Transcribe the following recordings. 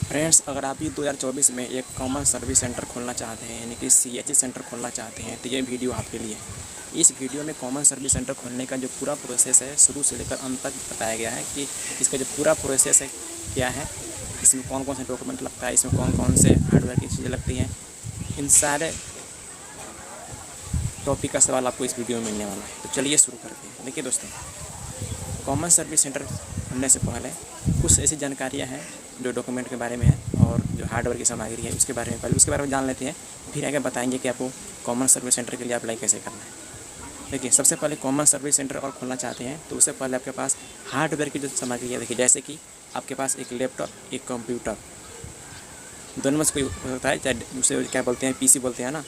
Friends, अगर आप भी 2024 में एक कॉमन सर्विस सेंटर खोलना चाहते हैं, यानी कि CHC सेंटर खोलना चाहते हैं, तो ये वीडियो आपके लिए। इस वीडियो में कॉमन सर्विस सेंटर खोलने का जो पूरा प्रोसेस है, शुरू से लेकर अंत तक बताया गया है कि इसका जो पूरा प्रोसेस है क्या है, इसमें कौन कौन से डॉक्यूमेंट लगता है, इसमें कौन कौन से हार्डवेयर की चीज़ें लगती हैं। इन सारे टॉपिक का सवाल आपको इस वीडियो में मिलने वाला है। तो चलिए शुरू करते हैं। देखिए दोस्तों, कॉमन सर्विस सेंटर खोलने से पहले कुछ ऐसी जानकारियाँ हैं जो डॉक्यूमेंट के बारे में है और जो हार्डवेयर की सामग्री है उसके बारे में, पहले उसके बारे में जान लेते हैं, फिर आगे बताएंगे कि आपको कॉमन सर्विस सेंटर के लिए अप्लाई कैसे करना है। देखिए, सबसे पहले कॉमन सर्विस सेंटर और खोलना चाहते हैं तो उससे पहले आपके पास हार्डवेयर की जो सामग्री है, देखिए जैसे कि आपके पास एक लैपटॉप, एक कंप्यूटर, दोनों में से कोई हो सकता है, चाहे उसे क्या बोलते हैं, PC बोलते हैं ना,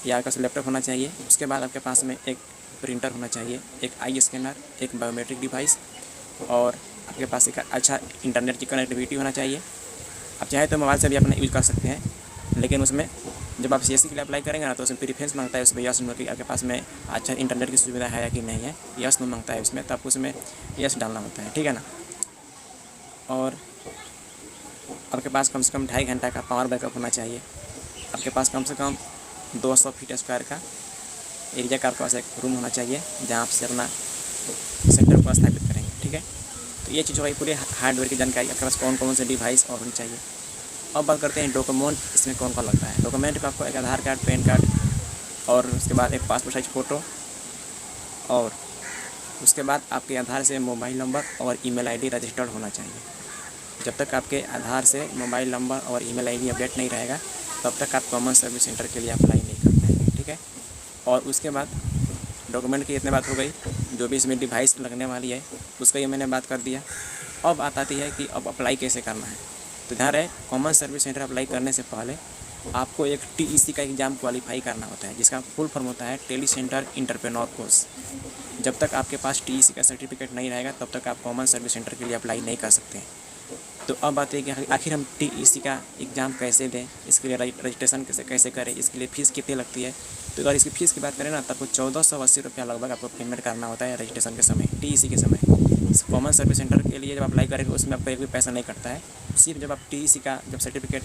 या आपके पास लैपटॉप होना चाहिए। उसके बाद आपके पास में एक प्रिंटर होना चाहिए, एक आई स्कैनर, एक बायोमेट्रिक डिवाइस, और आपके पास एक अच्छा इंटरनेट की कनेक्टिविटी होना चाहिए। आप चाहे तो मोबाइल से भी अपना यूज़ कर सकते हैं, लेकिन उसमें जब आप CSC के लिए अप्लाई करेंगे ना तो उसमें प्रीफरेंस मांगता है, उसमें यस नो कि आपके पास में अच्छा इंटरनेट की सुविधा है या कि नहीं है, यस नो मांगता है उसमें, तो आपको उसमें यस डालना होता है, ठीक है ना। और आपके पास कम से कम 2.5 घंटा का पावर बैकअप होना चाहिए। आपके पास कम से कम 200 फीट स्क्वायर का एरिया का आपके पास एक रूम होना चाहिए जहाँ आप से अपना सेंटर को स्थापित करेंगे, ठीक है। तो ये चीज़ हो गई पूरे हार्डवेयर की जानकारी, आपके पास कौन कौन से डिवाइस और होनी चाहिए। अब बात करते हैं डॉक्यूमेंट, इसमें कौन कौन लगता है। डॉक्यूमेंट में आपको एक आधार कार्ड, पैन कार्ड, और उसके बाद एक पासपोर्ट साइज फ़ोटो, और उसके बाद आपके आधार से मोबाइल नंबर और ईमेल आईडी रजिस्टर्ड होना चाहिए। जब तक आपके आधार से मोबाइल नंबर और ईमेल आईडी अपडेट नहीं रहेगा तब तक आप कॉमन सर्विस सेंटर के लिए अप्लाई नहीं कर पाएंगे, ठीक है। और उसके बाद डॉक्यूमेंट की इतनी बात हो गई, जो भी इसमें डिवाइस लगने वाली है उसका ये मैंने बात कर दिया। अब बात आती है कि अब अप्लाई कैसे करना है। तो ध्यान रहे, कॉमन सर्विस सेंटर अप्लाई करने से पहले आपको एक TEC का एग्ज़ाम क्वालिफाई करना होता है, जिसका फुल फॉर्म होता है टेली सेंटर इंटरप्रेन्योर कोर्स। जब तक आपके पास TEC का सर्टिफिकेट नहीं रहेगा तब तक आप कॉमन सर्विस सेंटर के लिए अप्लाई नहीं कर सकते हैं। तो अब बात है कि आखिर हम TEC का एग्ज़ाम कैसे दें, इसके लिए रजिस्ट्रेशन कैसे करें, इसके लिए फ़ीस कितनी लगती है। तो अगर इसकी फ़ीस की बात करें ना, तो आपको 1480 रुपया लगभग आपको पेमेंट करना होता है रजिस्ट्रेशन के समय, TEC के समय। कॉमन सर्विस सेंटर के लिए जब अप्लाई करेंगे उसमें आपका एक भी पैसा नहीं कटता है। सिर्फ जब आप TEC का जब सर्टिफिकेट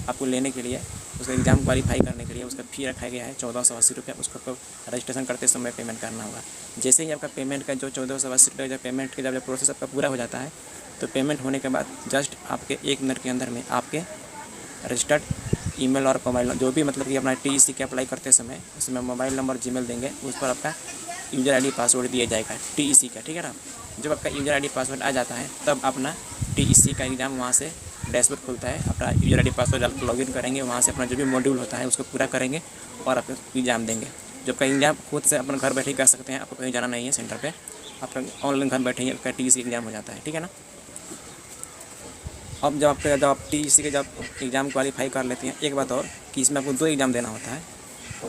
आपको लेने के लिए, उसका एग्ज़ाम क्वालिफाई करने के लिए उसका फ़ी रखा गया है 1480 रुपया, उसको आपको रजिस्ट्रेशन करते समय पेमेंट करना होगा। जैसे ही आपका पेमेंट का जो 1480 रुपये जब पेमेंट का जब प्रोसेस आपका पूरा हो जाता है, तो पेमेंट होने के बाद जस्ट आपके 1 मिनट के अंदर में आपके रजिस्टर्ड ईमेल और मोबाइल, जो भी मतलब कि अपना TEC के अप्लाई करते समय उसमें मोबाइल नंबर, जीमेल देंगे, उस पर आपका यूज़र ID पासवर्ड दिया जाएगा TEC का, ठीक है ना। जब आपका यूज़र ID पासवर्ड आ जाता है तब अपना TEC का एग्ज़ाम वहाँ से डैशबोर्ड खुलता है, अपना यूज़र ID पासवर्ड आप लॉगिन करेंगे, वहाँ से अपना जो भी मॉड्यूल होता है उसको पूरा करेंगे और आप एग्ज़ाम देंगे। जब का एग्ज़ाम खुद से अपना घर बैठे कर सकते हैं, आपको कहीं जाना नहीं है सेंटर पे, आपका ऑनलाइन घर बैठे ही आपका TEC एग्ज़ाम हो जाता है, ठीक है ना। अब जब आप TEC के जब एग्ज़ाम क्वालिफाई कर लेते हैं, एक बात और कि इसमें आपको 2 एग्ज़ाम देना होता है।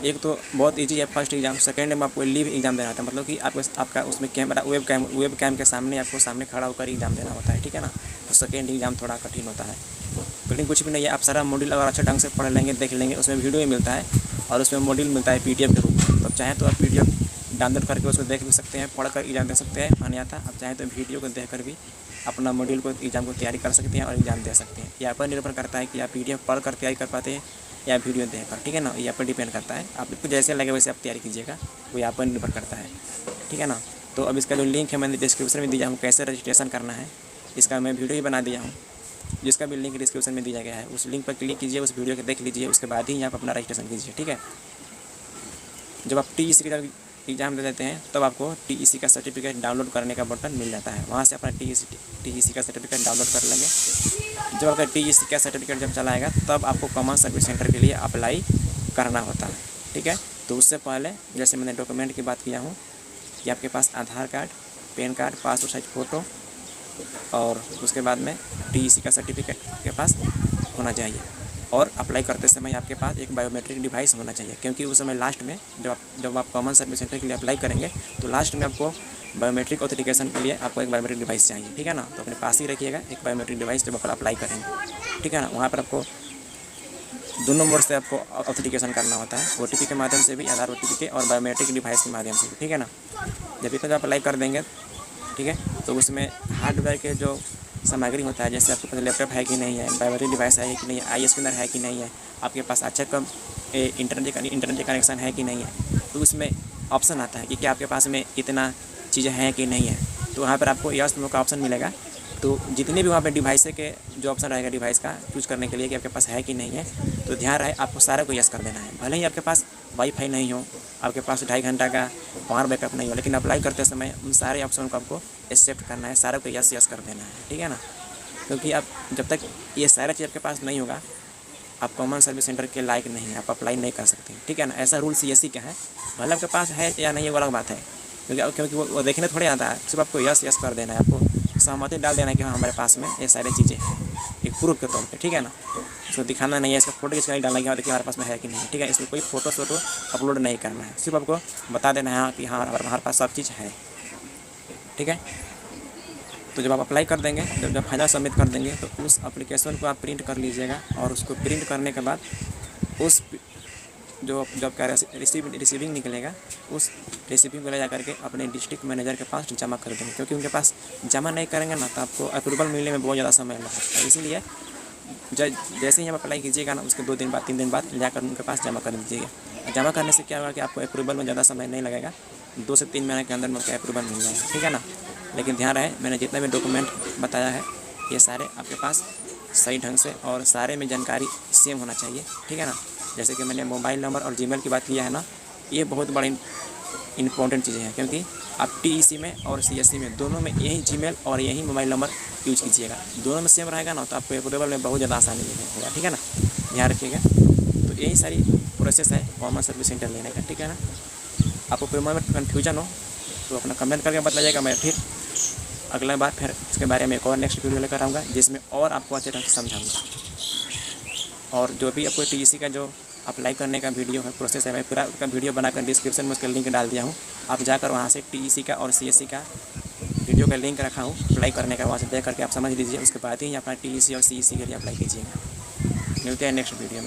एक तो बहुत ईजी है फर्स्ट एग्ज़ाम, सेकेंड में आपको लिव एग्ज़ाम देना होता है, मतलब कि आपका उसमें कैमरा वेब कैम के सामने आपको सामने खड़ा होकर एग्ज़ाम देना होता है, ठीक है ना। तो सेकेंड एग्ज़ाम थोड़ा कठिन होता है, लेकिन कुछ भी नहीं है, आप सारा मॉड्यूल अगर अच्छा ढंग से पढ़ लेंगे, देख लेंगे, उसमें वीडियो भी मिलता है और उसमें मॉड्यूल मिलता है PDF के रूप में। तो आप चाहें तो आप PDF डाउनलोड करके उसको देख भी सकते हैं, पढ़ कर एग्ज़ाम दे सकते हैं, नहीं आता आप चाहें तो वीडियो को देख कर भी अपना मॉड्यूल को एग्ज़ाम को तैयारी कर सकते हैं और एग्ज़ाम दे सकते हैं। यहाँ पर निर्भर करता है कि आप PDF पढ़ कर तैयारी कर पाते हैं या वीडियो देखकर, ठीक है ना। यहाँ पर डिपेंड करता है, आपको जैसे लगे वैसे आप तैयारी कीजिएगा, वो यहाँ पर निर्भर करता है, ठीक है ना। तो अब इसका जो लिंक है मैंने डिस्क्रिप्शन में दिया हूँ, कैसे रजिस्ट्रेशन करना है इसका मैं वीडियो ही बना दिया हूँ, जिसका भी लिंक डिस्क्रिप्शन में दिया गया है। उस लिंक पर क्लिक कीजिए, उस वीडियो को देख लीजिए, उसके बाद ही आप अपना रजिस्ट्रेशन कीजिए, ठीक है। जब आप TEC का एग्ज़ाम दे देते हैं तब आपको TEC का सर्टिफिकेट डाउनलोड करने का बटन मिल जाता है, वहाँ से अपना TEC का सर्टिफिकेट डाउनलोड कर लेंगे। जब आपका TEC का सर्टिफिकेट जब चला आएगा तब आपको कॉमन सर्विस सेंटर के लिए अप्लाई करना होता है, ठीक है। तो उससे पहले जैसे मैंने डॉक्यूमेंट की बात किया हूँ कि आपके पास Aadhaar card, PAN card, passport size photo, और उसके बाद में TEC का सर्टिफिकेट के पास होना चाहिए। और अप्लाई करते समय आपके पास एक बायोमेट्रिक डिवाइस होना चाहिए, क्योंकि उस समय लास्ट में जब आप कॉमन सर्विस सेंटर के लिए अप्लाई करेंगे तो लास्ट में आपको बायोमेट्रिक ऑथेंटिकेशन के लिए आपको एक बायोमेट्रिक डिवाइस चाहिए, ठीक है ना। तो अपने पास ही रखिएगा एक बायोमेट्रिक डिवाइस जब आप अप्लाई करेंगे, ठीक है ना। वहाँ पर आपको दोनों मोड से आपको ऑथेंटिकेशन करना होता है, OTP के माध्यम से भी, आधार OTP के, और बायोमेट्रिक डिवाइस के माध्यम से भी, ठीक है ना। जब इतना जब अप्लाई कर देंगे, ठीक है, तो उसमें हार्डवेयर के जो सामग्री होता है, जैसे आपके पास लैपटॉप है कि नहीं है, वाइब्रेरी डिवाइस है कि नहीं है, आई स्कैनर है कि नहीं है, आपके पास अच्छा कम इंटरनेट कनेक्शन है कि नहीं है, तो उसमें ऑप्शन आता है कि क्या आपके पास में इतना चीज़ें हैं कि नहीं है। तो वहाँ पर आपको यस नो का ऑप्शन मिलेगा। तो जितने भी वहाँ पे डिवाइस के जो ऑप्शन रहेगा डिवाइस का चूज़ करने के लिए कि आपके पास है कि नहीं है, तो ध्यान रहे आपको सारे को यस कर देना है। भले ही आपके पास वाईफाई नहीं हो, आपके पास 2.5 घंटा का पावर बैकअप नहीं हो, लेकिन अप्लाई करते समय उन सारे ऑप्शन को आपको एक्सेप्ट करना है, सारे को यस कर देना है, ठीक है ना। क्योंकि आप जब तक ये सारा चीज़ आपके पास नहीं होगा, आप कॉमन सर्विस सेंटर के लायक नहीं है, आप अप्लाई नहीं कर सकते, ठीक है ना। ऐसा रूल CSE का है। भले आपके पास है या नहीं वो अलग बात है, क्योंकि वो देखने थोड़े आता है, सिर्फ आपको यस कर देना है, आपको सहमति डाल देना है कि हाँ हमारे पास में ये सारी चीज़ें हैं, एक प्रूफ के तौर पे, ठीक है ना। इसको दिखाना नहीं है, इसका फोटो खींच कर डालना है कि देखिए हमारे पास में है कि नहीं, ठीक है। इसमें कोई फोटो अपलोड नहीं करना है, सिर्फ आपको बता देना है हाँ कि हाँ हमारे पास सब चीज़ है, ठीक है। तो जब आप अप्लाई कर देंगे, जब फाइनल सबमिट कर देंगे, तो उस एप्लीकेशन को आप प्रिंट कर लीजिएगा, और उसको प्रिंट करने के बाद उस जो जब का रिसीविंग निकलेगा, उस रिसीविंग को ले जा करके अपने डिस्ट्रिक्ट मैनेजर के पास जमा कर देंगे, क्योंकि उनके पास जमा नहीं करेंगे ना तो आपको अप्रूवल मिलने में बहुत ज़्यादा समय लगता है। इसीलिए जैसे ही आप अप्लाई कीजिएगा ना, उसके 2 दिन बाद 3 दिन बाद जाकर उनके पास जमा कर दीजिएगा। जमा करने से क्या होगा कि आपको अप्रूवल में ज़्यादा समय नहीं लगेगा, 2 से 3 महीने के अंदर में आपका अप्रूवल मिल जाएगा, ठीक है ना। लेकिन ध्यान रहे मैंने जितना भी डॉक्यूमेंट बताया है ये सारे आपके पास सही ढंग से और सारे में जानकारी सेम होना चाहिए, ठीक है ना। जैसे कि मैंने मोबाइल नंबर और जीमेल की बात किया है ना, ये बहुत बड़ी इंपॉर्टेंट चीज़ें हैं, क्योंकि आप TEC में और CSE में दोनों में यही जीमेल और यही मोबाइल नंबर यूज कीजिएगा। दोनों में सेम रहेगा ना तो आपको अप्रूवल में बहुत ज़्यादा आसानी होगा, ठीक है ना। ध्यान रखिएगा। तो यही सारी प्रोसेस है कॉमन सर्विस सेंटर लेने का, ठीक है ना। आपको कोई में कन्फ्यूजन हो तो अपना कमेंट करके बताइएगा, मैं फिर अगला बार फिर इसके बारे में एक और नेक्स्ट वीडियो लेकर आऊँगा, जिसमें और आपको अच्छे ढंग से समझाऊँगा। और जो भी आपको TEC का जो अप्लाई करने का वीडियो है, प्रोसेस है, मैं पूरा उसका वीडियो बनाकर डिस्क्रिप्शन में उसका लिंक डाल दिया हूँ। आप जाकर वहाँ से TEC का और CSE का वीडियो का लिंक रखा हूँ अप्लाई करने का, वहाँ से देख करके आप समझ लीजिए, उसके बाद ही अपना TEC और CSE के लिए अप्लाई कीजिएगा। मिलते हैं नेक्स्ट वीडियो में।